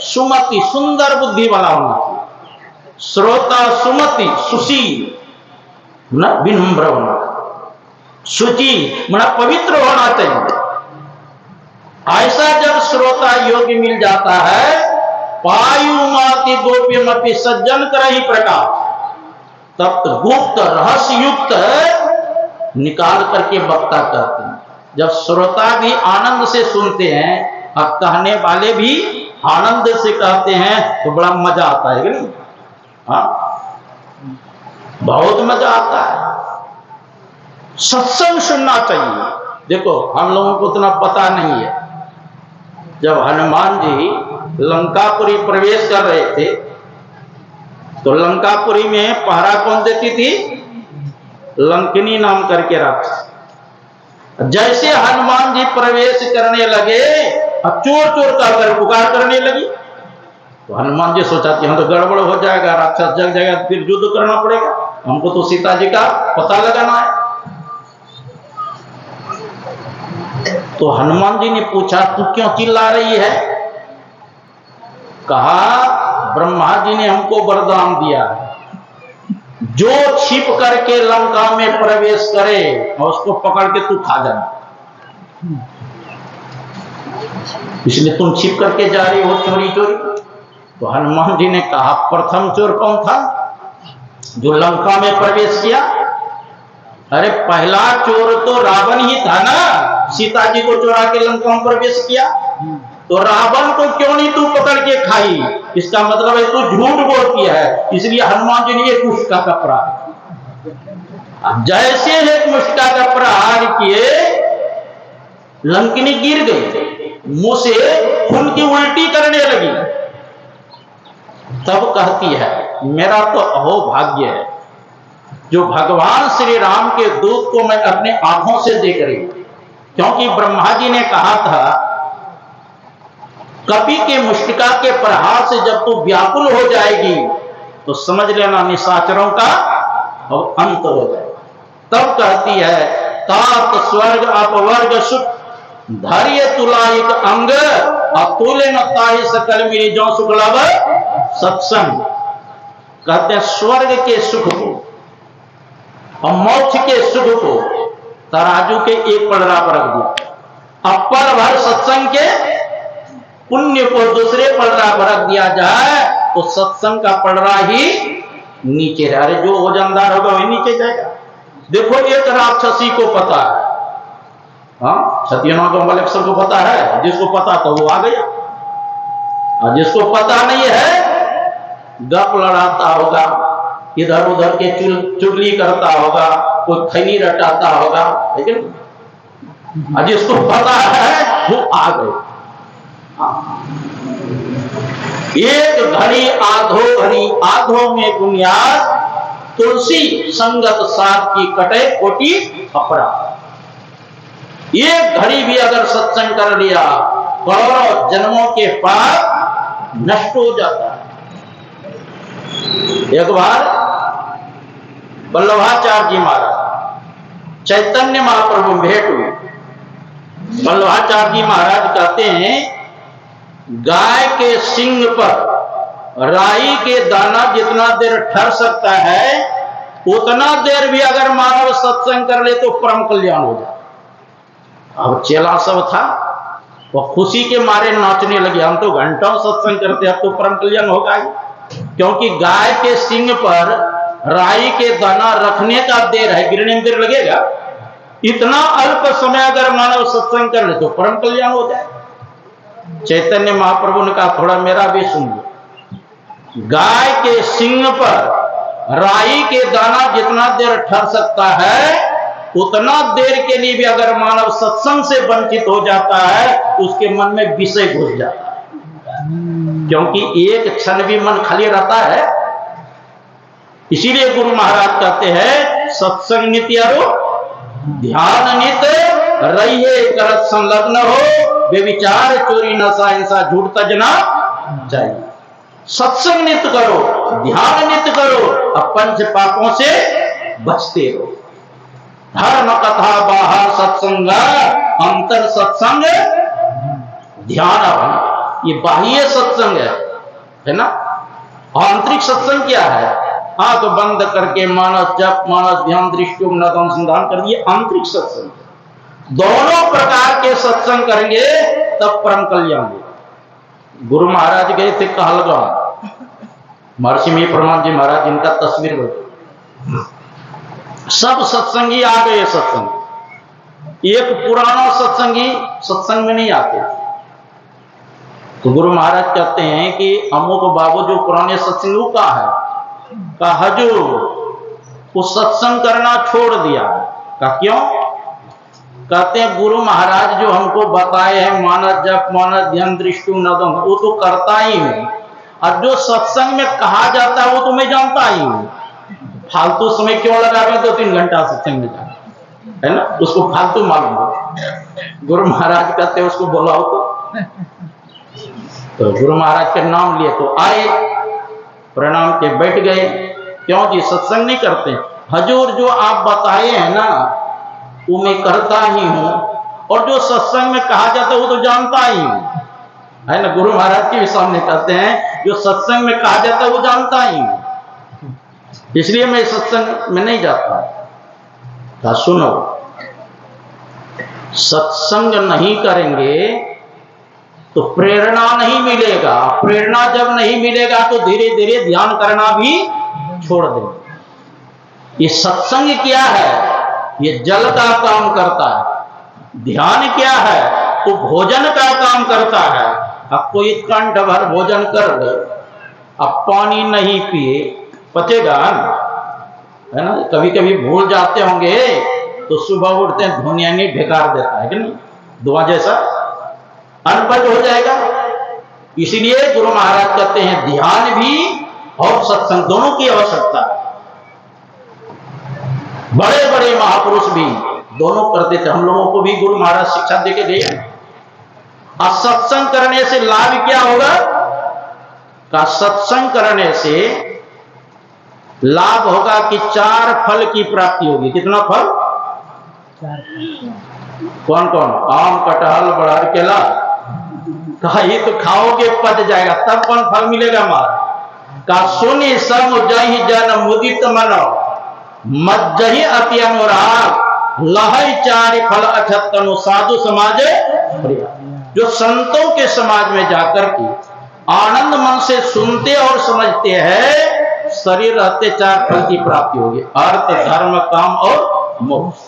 सुमति, सुंदर बुद्धि वाला होना चाहिए। श्रोता सुमति, सुशील न विनम्र होना, शुचि मना पवित्र होना चाहिए। ऐसा जब श्रोता योग्य मिल जाता है, पायु माति गोप्यमपि सज्जन करहि प्रकाश, तब गुप्त रहस्य युक्त निकाल करके वक्ता करते हैं। जब श्रोता भी आनंद से सुनते हैं और कहने वाले भी आनंद से कहते हैं तो बड़ा मजा आता है कि नहीं? हाँ, बहुत मजा आता है। सत्संग सुनना चाहिए। देखो हम लोगों को उतना पता नहीं है। जब हनुमान जी लंकापुरी प्रवेश कर रहे थे तो लंकापुरी में पहरा कौन देती थी? लंकिनी नाम करके राक्षस। जैसे हनुमान जी प्रवेश करने लगे अब चोर चोर कहकर पुकार करने लगी तो हनुमान जी सोचा कि हम तो गड़बड़ हो जाएगा, राक्षस जग जाएगा, फिर युद्ध करना पड़ेगा, हमको तो सीता जी का पता लगाना है। तो हनुमान जी ने पूछा तू क्यों चिल्ला रही है? कहा ब्रह्मा जी ने हमको वरदान दिया है जो छिप करके लंका में प्रवेश करे और उसको पकड़ के तू खा जाना, इसलिए तुम छिप करके जा रही हो चोरी चोरी। तो हनुमान जी ने कहा प्रथम चोर कौन था जो लंका में प्रवेश किया? अरे पहला चोर तो रावण ही था ना, सीता जी को चुरा के लंका में प्रवेश किया। तो रावण को क्यों नहीं तू पकड़ के खाई? इसका मतलब है तू झूठ बोलती है। इसलिए हनुमान जी ने एक मुष्का का प्रहार, जैसे एक मुष्का का प्रहार किए लंकिनी गिर गई, मुंह से खून की उल्टी करने लगी। तब कहती है मेरा तो अहोभाग्य है जो भगवान श्री राम के दूत को मैं अपने आंखों से देख रही हूं। क्योंकि ब्रह्मा जी ने कहा था कपि के मुष्टिका के प्रहार से जब तू व्याकुल हो जाएगी तो समझ लेना निशाचरों का अंत हो जाएगा। तब कहती है तात स्वर्ग अपवर्ग सुख धैर्य तुलायिक अंग अतुल्य नताहि सकल मेरी जो सुख लाभ सत्संग। कहते हैं स्वर्ग के सुख को और मोक्ष के सुख को तराजू के एक पलड़ा पर रख दिया। अपर भर सत्संग के पुण्य को दूसरे पलड़ा पर रख दिया जाए तो सत्संग का पलड़ा ही नीचे रहे। अरे जो वजनदार होगा वही नीचे जाएगा। देखो एक राक्षसी को पता है, हाँ सत्यनारायण मलेश्वर को पता है, जिसको पता था वो आ गया, और जिसको पता नहीं है गप लड़ाता होगा, इधर उधर के चुगली करता होगा, कोई खैनी रटाता होगा, लेकिन जिसको पता है वो आ गए। एक घड़ी आधो घड़ी, आधो में बुनियाद तुलसी संगत साथ की कटे कोटि अपराध। एक घड़ी भी अगर सत्संग कर लिया करोड़ों जन्मों के पाप नष्ट हो जाता है। एक बार वल्लभाचार्य जी महाराज चैतन्य महाप्रभु भेंट हुई। वल्लभाचार्य जी महाराज कहते हैं गाय के सिंग पर राई के दाना जितना देर ठहर सकता है उतना देर भी अगर मानव सत्संग कर ले तो परम कल्याण हो जाए। अब चेला सब था वो खुशी के मारे नाचने लगे, हम तो घंटों सत्संग करते अब तो परम कल्याण होगा ही, क्योंकि गाय के सिंग पर राई के दाना रखने का देर है, गिरने में देर लगेगा, इतना अल्प समय अगर मानव सत्संग कर ले तो परम कल्याण हो जाए। चैतन्य महाप्रभु ने कहा थोड़ा मेरा भी सुन लो, गाय के सिंग पर राई के दाना जितना देर ठहर सकता है उतना देर के लिए भी अगर मानव सत्संग से वंचित हो जाता है उसके मन में विषय घुस जाता है, क्योंकि एक क्षण भी मन खाली रहता है। इसीलिए गुरु महाराज कहते हैं सत्संग नित्यारो ध्यान नित रहिए करत संलग्न हो, बेविचार चोरी नशा हिंसा झूठ तजना चाहिए। सत्संग नित्य करो, ध्यान नित्य करो, अब पंच पापों से बचते रहो। धर्म कथा बाहर सत्संग, अंतर सत्संग ध्यान। ये बाह्य सत्संग है ना। आंतरिक सत्संग क्या है? आंख बंद करके मानस जप मानस ध्यान दृष्टि अनुसंधान कर दिए, आंतरिक सत्संग। दोनों प्रकार के सत्संग करेंगे तब परम कल्याण होगा। गुरु महाराज गए थे कहलगांव, महर्षि में प्रमाण जी महाराज इनका तस्वीर बना, सब सत्संगी आ गए सत्संग। एक पुराना सत्संगी सत्संग में नहीं आते, तो गुरु महाराज कहते हैं कि अमुक बाबू जो पुराने सत्संगी का है, का हजूर वो सत्संग करना छोड़ दिया। का क्यों? कहते हैं गुरु महाराज जो हमको बताए हैं मानस जप मानस ध्यान दृष्टि नदम वो तो करता ही हूं, और जो सत्संग में कहा जाता है वो तो मैं जानता ही हूं। फालतू समय क्यों लगा रहे 2-3 घंटा सत्संग में जाना, है ना, उसको फालतू मालूम हो। गुरु महाराज कहते उसको बुलाओ तो गुरु महाराज के नाम लिए तो आए, प्रणाम के बैठ गए। क्यों जी सत्संग नहीं करते? हजूर जो आप बताए हैं ना वो मैं करता ही हूं, और जो सत्संग में कहा जाता है वो तो जानता ही हूं, है ना। गुरु महाराज के सामने कहते हैं जो सत्संग में कहा जाता है वो जानता ही हूं, इसलिए मैं सत्संग में नहीं जाता। तो सुनो, सत्संग नहीं करेंगे तो प्रेरणा नहीं मिलेगा, प्रेरणा जब नहीं मिलेगा तो धीरे धीरे ध्यान करना भी छोड़ देंगे। ये सत्संग क्या है? ये जल का काम करता है। ध्यान क्या है? तो भोजन का काम करता है। अब कोई कंठ भर भोजन कर ले, अब पानी नहीं पिए पचेगा, है ना। कभी कभी भूल जाते होंगे तो सुबह उठते हैं धुनियांगी ढेकार देता है कि नहीं, दुआ जैसा अनपढ़ हो जाएगा। इसीलिए गुरु महाराज कहते हैं ध्यान भी और सत्संग दोनों की आवश्यकता है। बड़े बड़े महापुरुष भी दोनों करते थे, हम लोगों को भी गुरु महाराज शिक्षा देके गए। और सत्संग करने से लाभ क्या होगा? का सत्संग करने से लाभ होगा कि 4 फल की प्राप्ति होगी। कितना फल? 4। कौन कौन? आम कटहल बड़हर केला, कहीं तो खाओगे पच जाएगा, तब कौन फल मिलेगा? मार का सुनी सम जहि जन मुदित मनो मज्जहि अति अनुराग लहई 4 फल अछत तनु साधु समाज। जो संतों के समाज में जाकर के आनंद मन से सुनते और समझते हैं, शरीर रहते 4 फल की प्राप्ति होगी, अर्थ धर्म काम और मोक्ष।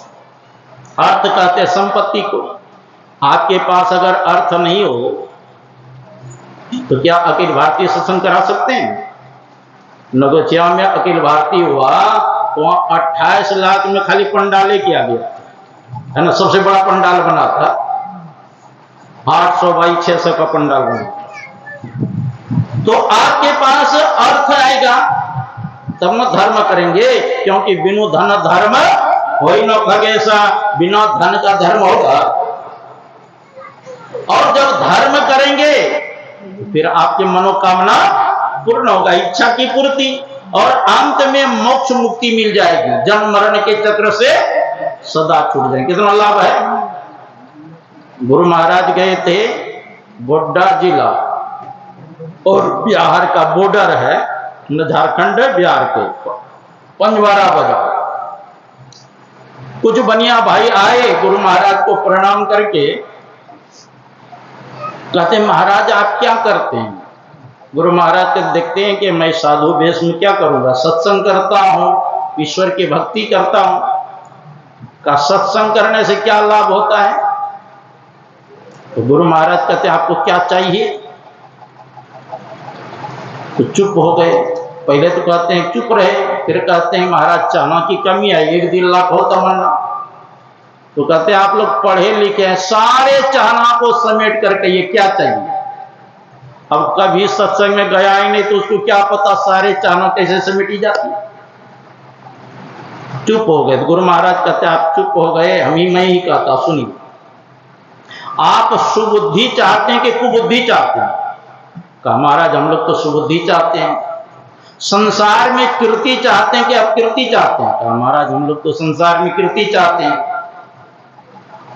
अर्थ कहते संपत्ति को। आपके पास अगर अर्थ नहीं हो तो क्या अखिल भारतीय सत्संग करा सकते हैं? नगोचिया में अखिल भारतीय हुआ तो वहां 28 लाख में खाली पंडाले किया गया, है ना। सबसे बड़ा पंडाल बना था, 800 बाई 600 का पंडाल बना था। तो आपके पास अर्थ आएगा तब न धर्म करेंगे, क्योंकि बिनु धन धर्म होई न खगेशा, बिना धन का धर्म होगा। और जब धर्म करेंगे फिर आपकी मनोकामना पूर्ण होगा, इच्छा की पूर्ति, और अंत में मोक्ष मुक्ति मिल जाएगी, जन्म मरण के चक्र से सदा छूट जाएंगे। कितना लाभ है। गुरु महाराज गए थे गोड्डा जिला और बिहार का बॉर्डर है, झारखंड बिहार के, पंजवारा बाजार। कुछ बनिया भाई आए गुरु महाराज को प्रणाम करके, कहते महाराज आप क्या करते हैं। गुरु महाराज को देखते हैं कि मैं साधु वेश में क्या करूंगा, सत्संग करता हूं, ईश्वर की भक्ति करता हूं। का सत्संग करने से क्या लाभ होता है। तो गुरु महाराज कहते हैं आपको क्या चाहिए। तो चुप हो गए। पहले तो कहते हैं चुप रहे, फिर कहते हैं महाराज चाहना की कमी है, 1 लाख हो तमन्ना। तो कहते हैं आप लोग पढ़े लिखे हैं, सारे चाहना को समेट करके ये क्या चाहिए। अब कभी सत्संग में गया ही नहीं तो उसको क्या पता सारे चाहना कैसे समेटी जाती। चुप हो गए। तो गुरु महाराज कहते हैं आप चुप हो गए, मैं ही कहता सुनिए, आप सुबुद्धि चाहते हैं कि कुबुद्धि चाहते हैं। कहा महाराज हम लोग तो सुबुद्धि चाहते हैं। संसार में कीर्ति चाहते हैं कि अपकीर्ति चाहते हैं। कहा महाराज हम लोग तो संसार में कीर्ति चाहते हैं।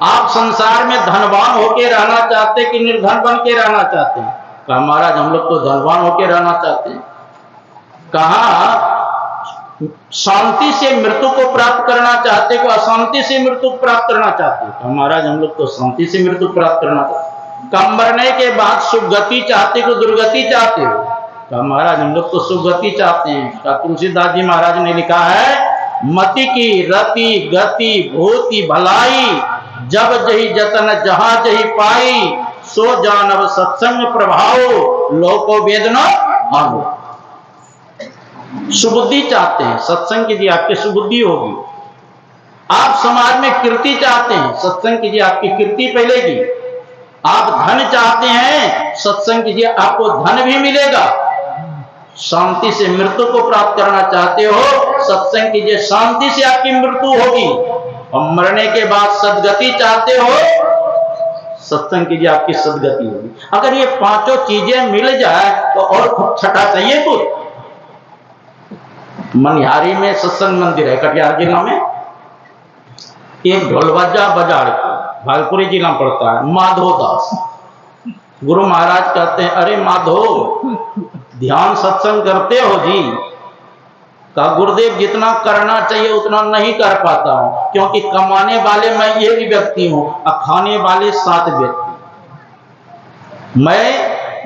आप संसार में धनवान होके रहना चाहते हैं कि निर्धन बन के रहना चाहते हैं। कहा महाराज हम लोग तो धनवान होके रहना चाहते हैं। कहा शांति से मृत्यु को प्राप्त करना चाहते हो, अशांति से मृत्यु को प्राप्त करना चाहते हो। कहा महाराज हम लोग तो शांति से मृत्यु प्राप्त करना चाहते हैं। कहा मरने के बाद सुगति चाहते हो दुर्गति चाहते हो। कहा महाराज हम लोग तो सुगति चाहते हैं। कहा तुलसीदास जी महाराज ने लिखा है, मति की रति गति भूति भलाई, जब जही जतन जहां जही पाई, सो जानव सत्संग प्रभाव, लोको वेदना आनो। सुबुद्धि चाहते हैं, सत्संग कीजिए आपकी सुबुद्धि होगी। आप समाज में कीर्ति चाहते हैं, सत्संग कीजिए आपकी कीर्ति फैलेगी। आप धन चाहते हैं, सत्संग कीजिए आपको धन भी मिलेगा। शांति से मृत्यु को प्राप्त करना चाहते हो, सत्संग कीजिए शांति से आपकी मृत्यु होगी। और मरने के बाद सदगति चाहते हो, सत्संग कीजिए आपकी सदगति होगी। अगर ये पांचों चीजें मिल जाए तो और छठा चाहिए कुछ। मनिहारी में सत्संग मंदिर है कटिहार जिला में, एक ढोलबाजा बाजार भागलपुरी जिला में पड़ता है, माधो दास। गुरु महाराज कहते हैं अरे माधो ध्यान सत्संग करते हो जी। कहा गुरुदेव जितना करना चाहिए उतना नहीं कर पाता हूं, क्योंकि कमाने वाले मैं एक व्यक्ति हूं और खाने वाले 7 व्यक्ति। मैं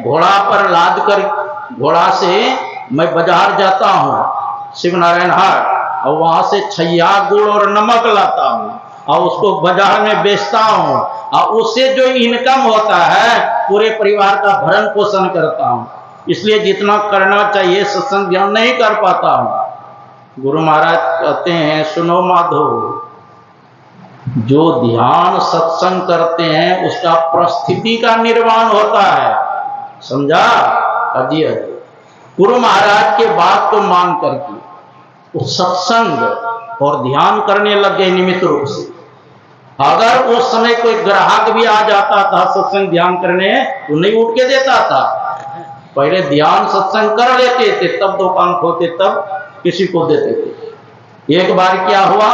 घोड़ा पर लाद कर घोड़ा से मैं बाजार जाता हूं शिवनारायण हाट, और वहां से छैया गुड़ और नमक लाता हूं और उसको बाजार में बेचता हूं, और उससे जो इनकम होता है पूरे परिवार का भरण पोषण करता हूं। इसलिए जितना करना चाहिए सत्संग ध्यान नहीं कर पाता हूं। गुरु महाराज कहते हैं सुनो माधो, जो ध्यान सत्संग करते हैं उसका परिस्थिति का निर्माण होता है। समझा। अजी अजी गुरु महाराज के बात को मान करके वो सत्संग और ध्यान करने लग गए निमित्त रूप से। अगर उस समय कोई ग्राहक भी आ जाता था सत्संग ध्यान करने, तो नहीं उठ के देता था। पहले ध्यान सत्संग कर लेते थे, तब दुकान खोलते, तब किसी को देते थे। एक बार क्या हुआ,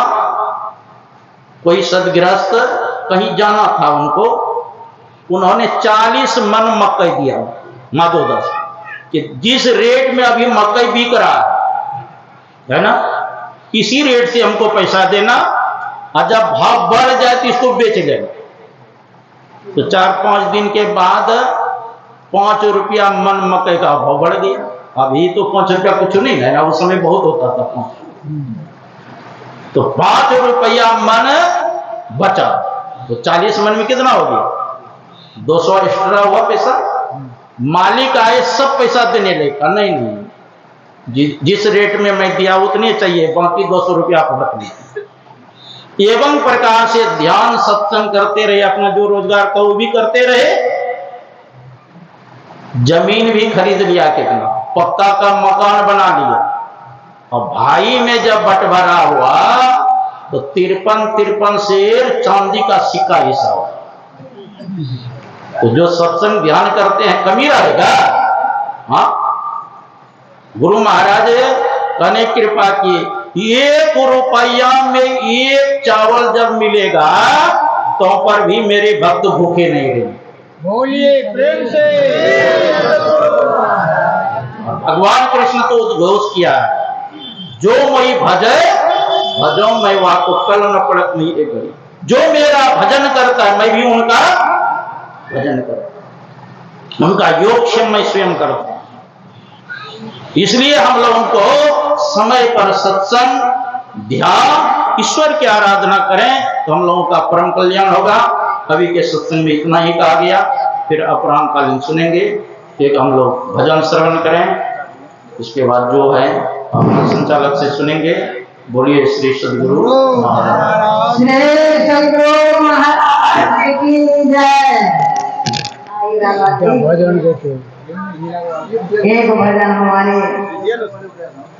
कोई सदगृहस्थ कहीं जाना था उनको, उन्होंने 40 मन मकई दिया माधोदास कि जिस रेट में अभी मकई बिक रहा है ना, इसी रेट से हमको पैसा देना, और जब भाव बढ़ जाए तो इसको बेच लेना। तो 4-5 दिन के बाद 5 रुपया मन मकई का भाव बढ़ गया। अभी तो 5 रुपया कुछ नहीं है ना, उस समय बहुत होता था 5। तो 5 रुपया मन बचा, तो 40 मन में कितना हो गया, 200 एक्स्ट्रा हुआ पैसा। मालिक आए सब पैसा देने लगा, नहीं जिस रेट में मैं दिया उतने चाहिए, बाकी 200 रुपया आप रख लीजिए। एवं प्रकार से ध्यान सत्संग करते रहे, अपना जो रोजगार का वो भी करते रहे, जमीन भी खरीद लिया, कितना पक्का का मकान बना लिया। और भाई में जब बंटवारा हुआ तो 53 शेर चांदी का सिक्का हिस्सा हुआ। तो जो सत्संग ध्यान करते हैं कमी रहेगा? हाँ, गुरु महाराज ने कृपा की, 1 रुपया में 1 चावल जब मिलेगा तो पर भी मेरे भक्त भूखे नहीं रहेंगे। बोलिए प्रेम से। भगवान कृष्ण तो उद्घोष किया है, जो मई भजे भजो मैं वाको कल न पड़त नहीं एक घड़ी। जो मेरा भजन करता है मैं भी उनका भजन करता हूं, उनका योगक्षेम मैं स्वयं करता हूं। इसलिए हम लोगों को समय पर सत्संग, ध्यान, ईश्वर की आराधना करें तो हम लोगों का परम कल्याण होगा। अभी के सत्संग में इतना ही कहा गया, फिर अपराह्नकालीन सुनेंगे। एक हम लोग भजन श्रवण करें, उसके बाद जो है हम संचालक से सुनेंगे। बोलिए श्री सद्गुरु महाराज, श्री सद्गुरु महाराज की जय। भजन देते एक भजन हमारे